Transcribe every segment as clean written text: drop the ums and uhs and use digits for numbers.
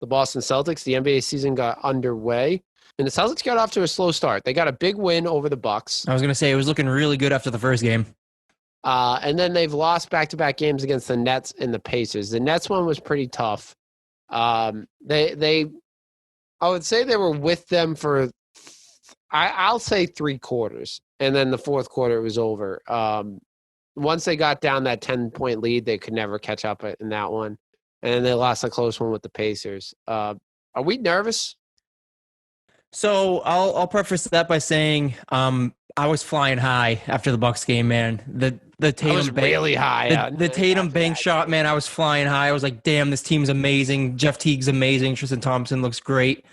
the Boston Celtics, the NBA season got underway, and the Celtics got off to a slow start. They got a big win over the Bucks. I was going to say it was looking really good after the first game. And then they've lost back-to-back games against the Nets and the Pacers. The Nets one was pretty tough. I would say they were with them for, I'll say 3 quarters, and then the fourth quarter it was over. Once they got down that 10-point lead, they could never catch up in that one, and then they lost a close one with the Pacers. Are we nervous? So I'll preface that by saying I was flying high after the Bucks game, man. The Tatum really high. The Tatum bank shot, man. I was flying high. I was like, damn, this team's amazing. Jeff Teague's amazing. Tristan Thompson looks great.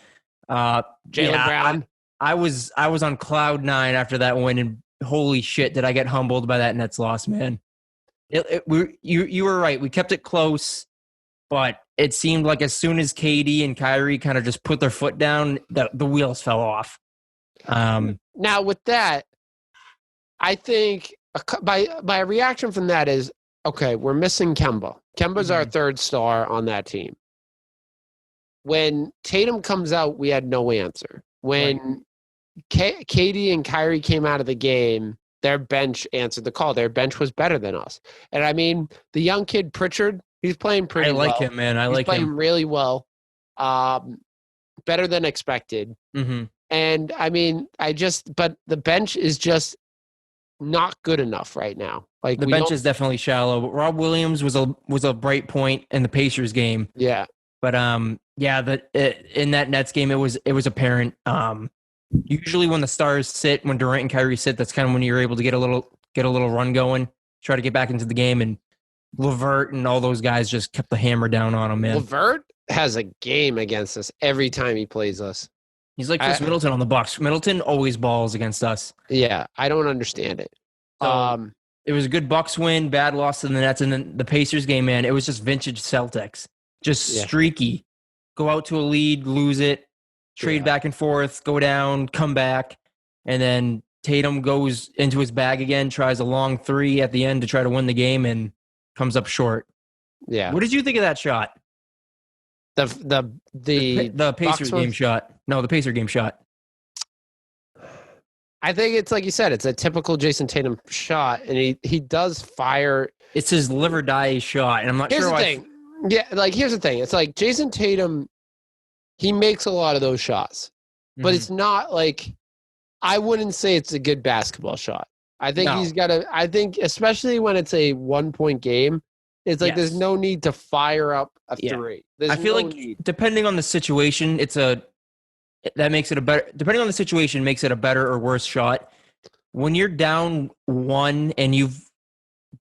Jaylen Brown. I was on cloud 9 after that win, and holy shit, did I get humbled by that Nets loss, man. You were right. We kept it close, but it seemed like as soon as KD and Kyrie kind of just put their foot down, the wheels fell off. Now with that, I think my reaction from that is, okay, we're missing Kemba. Kemba's our third star on that team. When Tatum comes out, we had no answer. When KD and Kyrie came out of the game, their bench answered the call. Their bench was better than us. And I mean, the young kid Pritchard, he's playing pretty well. I like him, man. He's playing really well. Better than expected. Mm-hmm. And I mean, but the bench is just not good enough right now. Like the bench is definitely shallow. But Rob Williams was a bright point in the Pacers game. Yeah. But in that Nets game, it was apparent. Usually when the stars sit, when Durant and Kyrie sit, that's kind of when you're able to get a little run going, try to get back into the game. And LeVert and all those guys just kept the hammer down on him, man. LeVert has a game against us every time he plays us. He's like Chris Middleton on the Bucks. Middleton always balls against us. Yeah, I don't understand it. It was a good Bucks win, bad loss to the Nets, and then the Pacers game, man, it was just vintage Celtics. Just streaky. Go out to a lead, lose it, trade back and forth, go down, come back, and then Tatum goes into his bag again, tries a long 3 at the end to try to win the game, and comes up short. Yeah. What did you think of that shot? The Pacers game shot. No, the Pacer game shot. I think it's like you said, it's a typical Jason Tatum shot, and he does fire. It's his live or die shot, and I'm not sure why. Here's the thing. Yeah, like here's the thing. It's like Jason Tatum, he makes a lot of those shots, but it's not like, I wouldn't say it's a good basketball shot. I think I think especially when it's a 1-point game, it's like there's no need to fire up a 3. I feel like depending on the situation, makes it a better or worse shot. When you're down 1 and you've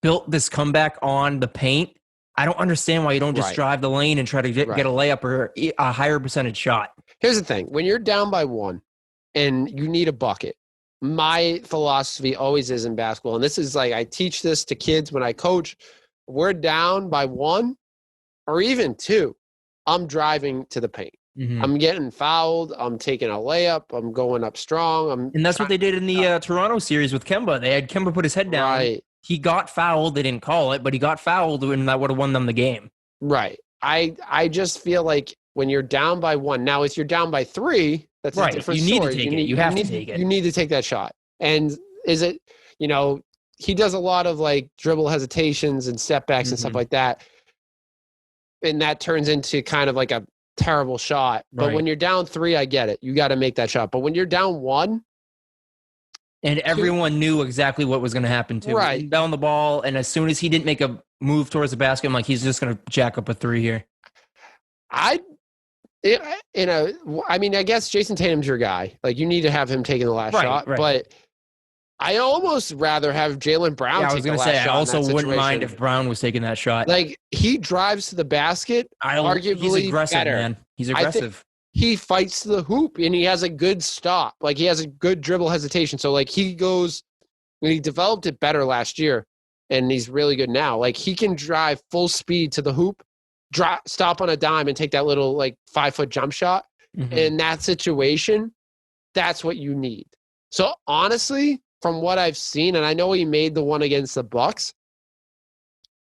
built this comeback on the paint, I don't understand why you don't just drive the lane and try to get a layup or a higher percentage shot. Here's the thing. When you're down by 1 and you need a bucket, my philosophy always is in basketball, and this is like, I teach this to kids when I coach, we're down by 1 or even 2, I'm driving to the paint. Mm-hmm. I'm getting fouled. I'm taking a layup. I'm going up strong. And that's what they did in the Toronto series with Kemba. They had Kemba put his head down. Right. He got fouled. They didn't call it, but he got fouled, and that would have won them the game. Right. I just feel like when you're down by 1, now if you're down by 3, that's a different story. You need to take it. You have to take it. You need to take that shot. And is it, he does a lot of like dribble hesitations and step backs and stuff like that. And that turns into kind of like a terrible shot. But when you're down 3, I get it. You got to make that shot. But when you're down 1. And everyone knew exactly what was going to happen too. Right. Down the ball. And as soon as he didn't make a move towards the basket, I'm like, he's just going to jack up a 3 here. I guess Jason Tatum's your guy. Like, you need to have him taking the last shot. Right. But I almost rather have Jaylen Brown take the last shot. I also wouldn't mind if Brown was taking that shot. Like, he drives to the basket, arguably he's aggressive, better. Man. He's aggressive. He fights to the hoop, and he has a good stop. Like, he has a good dribble hesitation. So, like, he developed it better last year, and he's really good now. Like, he can drive full speed to the hoop, stop on a dime, and take that little, like, 5-foot jump shot. Mm-hmm. In that situation, that's what you need. So, honestly, from what I've seen, and I know he made the one against the Bucks,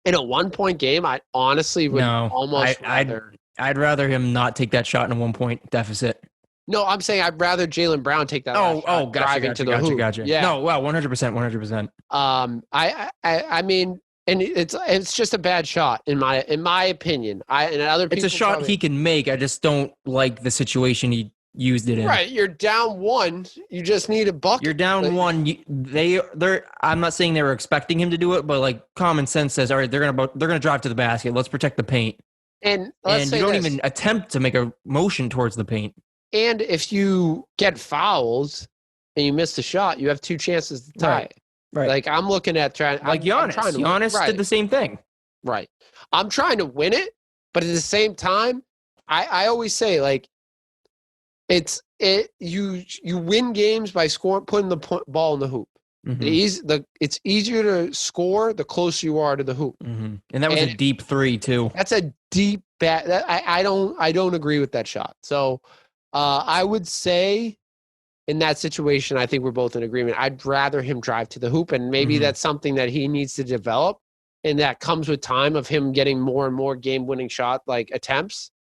in a 1-point game, I honestly would rather. I'd rather him not take that shot in a 1-point deficit. No, I'm saying I'd rather Jaylen Brown take that last shot driving to the hoop. Gotcha. No, wow, 100%. I mean, and it's just a bad shot in my opinion. And other people. It's a shot he can make. I just don't like the situation he used it in. Right, you're down 1. You just need a bucket. You're down 1. They're. I'm not saying they were expecting him to do it, but like common sense says, all right, they're gonna drive to the basket. Let's protect the paint. And you don't even attempt to make a motion towards the paint. And if you get fouls and you miss the shot, you have 2 chances to tie. Right. Like I'm looking at trying. Like Giannis. Giannis did the same thing. Right. I'm trying to win it, but at the same time, I always say like, you win games by putting the ball in the hoop. Mm-hmm. It's easier to score the closer you are to the hoop. Mm-hmm. And that was a deep 3 too. That's a deep bat. I don't agree with that shot. So I would say in that situation, I think we're both in agreement. I'd rather him drive to the hoop, and maybe that's something that he needs to develop, and that comes with time of him getting more and more game-winning shot like attempts.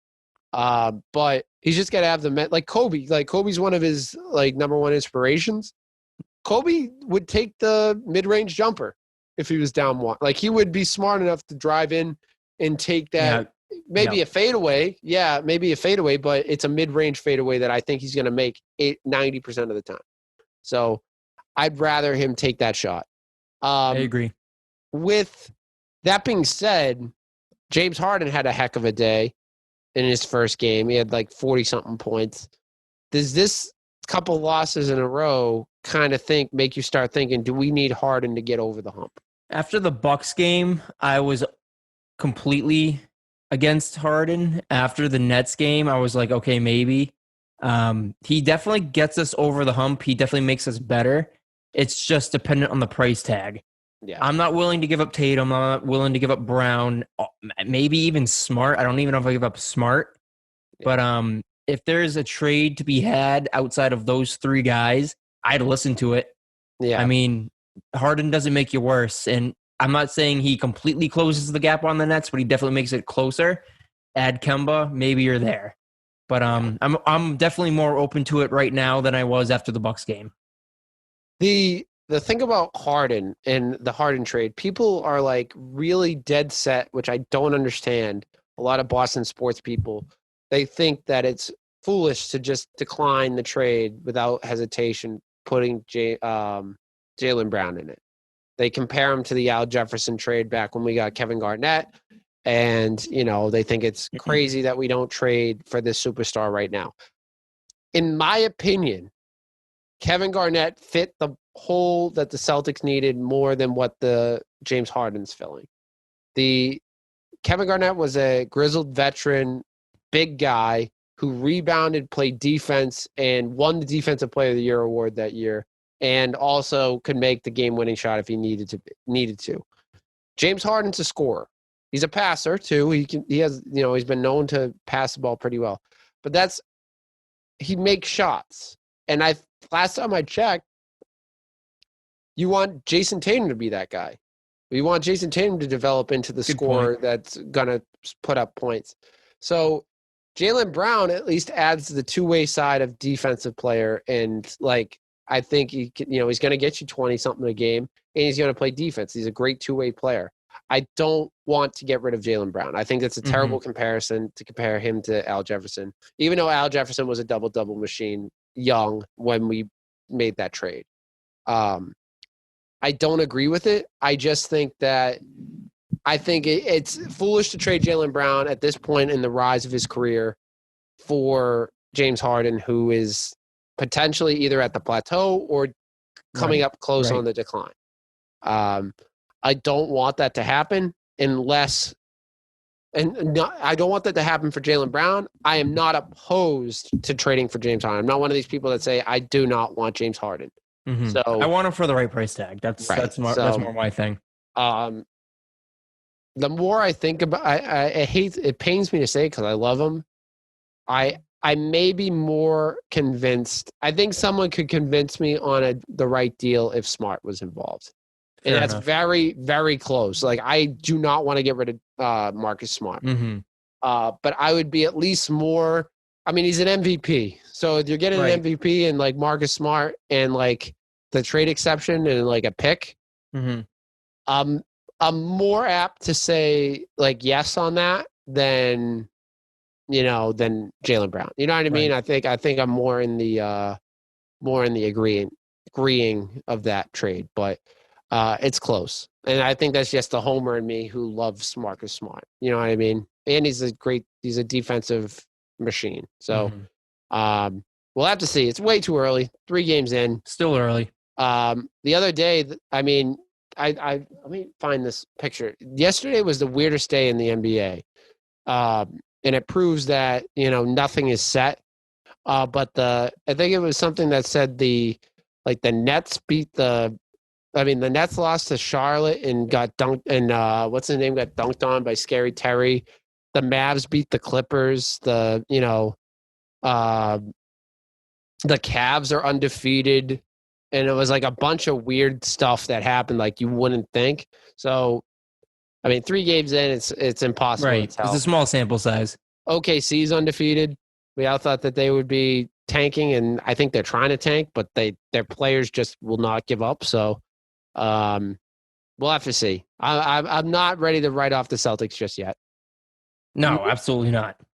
But he's just got to have like Kobe. Like Kobe's one of his like number one inspirations. Kobe would take the mid-range jumper if he was down 1. Like he would be smart enough to drive in and take that. Yeah. Maybe a fadeaway. Yeah, maybe a fadeaway, but it's a mid-range fadeaway that I think he's going to make 90% of the time. So I'd rather him take that shot. I agree. With that being said, James Harden had a heck of a day in his first game. He had like 40-something points. Does this couple losses in a row kind of make you start thinking, do we need Harden to get over the hump? After the Bucks game, I was completely against Harden. After the Nets game, I was like, okay, maybe. He definitely gets us over the hump. He definitely makes us better. It's just dependent on the price tag. Yeah. I'm not willing to give up Tatum. I'm not willing to give up Brown. Maybe even Smart. I don't even know if I give up Smart. Yeah. But if there's a trade to be had outside of those 3 guys, I'd listen to it. Yeah. I mean, Harden doesn't make you worse. And I'm not saying he completely closes the gap on the Nets, but he definitely makes it closer. Add Kemba, maybe you're there. But I'm definitely more open to it right now than I was after the Bucks game. The thing about Harden and the Harden trade, people are like really dead set, which I don't understand. A lot of Boston sports people, they think that it's foolish to just decline the trade without hesitation, putting Jaylen Brown in it. They compare him to the Al Jefferson trade back when we got Kevin Garnett. And, they think it's crazy that we don't trade for this superstar right now. In my opinion, Kevin Garnett fit the hole that the Celtics needed more than what the James Harden's filling. The Kevin Garnett was a grizzled veteran, big guy who rebounded, played defense, and won the Defensive Player of the Year award that year, and also could make the game-winning shot if he needed to. James Harden's a scorer. He's a passer too. He's been known to pass the ball pretty well. But he makes shots. And last time I checked, you want Jason Tatum to be that guy. You want Jason Tatum to develop into the scorer that's going to put up points. So Jaylen Brown at least adds the two-way side of defensive player. And I think he's going to get you 20-something a game, and he's going to play defense. He's a great two-way player. I don't want to get rid of Jaylen Brown. I think that's a terrible comparison to compare him to Al Jefferson, even though Al Jefferson was a double-double machine young when we made that trade. I don't agree with it. I just think that it's foolish to trade Jaylen Brown at this point in the rise of his career for James Harden, who is potentially either at the plateau or coming up close on the decline. I don't want that to happen I don't want that to happen for Jaylen Brown. I am not opposed to trading for James Harden. I'm not one of these people that say I do not want James Harden. Mm-hmm. So I want him for the right price tag. That's more my thing. The more I think about, I hate, it pains me to say because I love him. I may be more convinced. I think someone could convince me on the right deal if Smart was involved. And that's very, very close. I do not want to get rid of Marcus Smart. Mm-hmm. But I would be at least more. I mean, he's an MVP. So if you're getting an MVP and like Marcus Smart and like the trade exception and like a pick, I'm more apt to say like yes on that than Jaylen Brown. You know what I mean? I think I'm more in the agreeing of that trade, but it's close. And I think that's just the homer in me who loves Marcus Smart. You know what I mean? And he's a defensive machine. So we'll have to see. It's way too early. 3 games in. Still early. The other day, I mean, I let me find this picture. Yesterday was the weirdest day in the NBA. And it proves that, nothing is set. But I think it was something that said the Nets the Nets lost to Charlotte and got dunked, and what's his name got dunked on by Scary Terry. The Mavs beat the Clippers. The Cavs are undefeated, and it was like a bunch of weird stuff that happened like you wouldn't think. So, I mean, 3 games in, it's impossible to tell. It's a small sample size. OKC's undefeated. We all thought that they would be tanking, and I think they're trying to tank, but their players just will not give up. So we'll have to see. I'm not ready to write off the Celtics just yet. No, absolutely not.